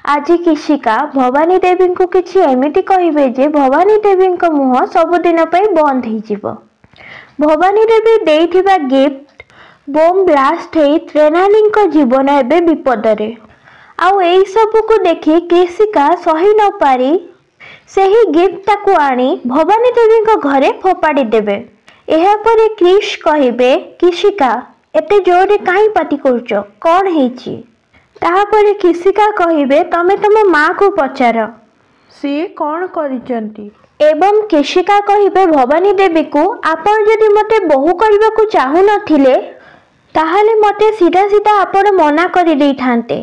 आज किशिका भवानी देवी को किसी एमिति कहिबे जे भवानी देवी मुह सबुदिन बंद हो। Bhavani Devi देइथिबा gift bomb blast हो त्रेनाली जीवन एवं विपदरे आउ एई सब को देखि किशिका सही न पारी सही गिफ्ट ताकू आनी भवानी देवी घरे फोपाड़ी देबे। एहा परे क्रिश कहिबे किशिका एते जोरे काई पाटी करूच कौन हेची। ताहापरे किशिका कहिबे तमे तम माँ को पचार सी कौन करिसंती। एवं किशिका कहिबे भवानी देवी को आपण जदि मते बहु करबा को चाहू नथिले ताहाले मते सीधा सीधा आपण मना करि देई थांते।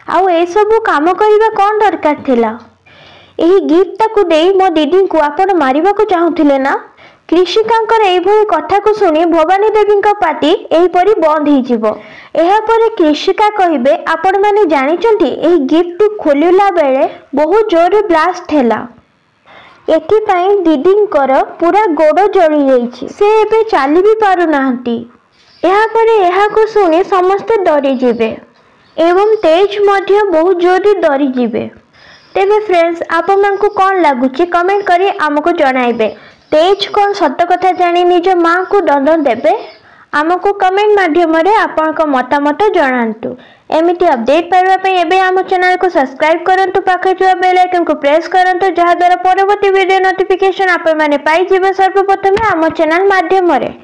आउ ए सब काम करबा कौन दरकार थिला। एही गिफ्ट ताकू देई मो दीदी को आपण मारिबा को चाहूथिले ना। कृषिकांकर एभली कथा को सुनी भवानी देवी पाटी एहीपरी बंद हो जिवो। एहा परे कृषिका कहिबे आपण माने जानिचंती एही गिफ्ट खोलिला बेले बहुत जोर ब्लास्ट हैला। एथि पई दीदींकर पूरा गोड़ जळी जाईछि से एबे चाली भी पारु नाहंती। एहा परे एहा को सुनी समस्त डरी जिवे एवं तेज मध्य बहुत जोर डरी जिवे। तेबे फ्रेंड्स आपण मानकु कोन लागुछि कमेंट करी हमको जणाइबे। तेज कौन सत कथा जानी निज माँ को दंड देवे आमको कमेंट माध्यम आपन मतामत जनातु। एमिति अपडेट पाइबा एबे आम चैनल को सब्सक्राइब करंतु पाखे थुआ बेल आइकन को प्रेस करंतु जहा द्वारा परवर्ती वीडियो नोटिफिकेशन आपण माने पाई जिवे सर्वप्रथम आम चैनल माध्यम रे।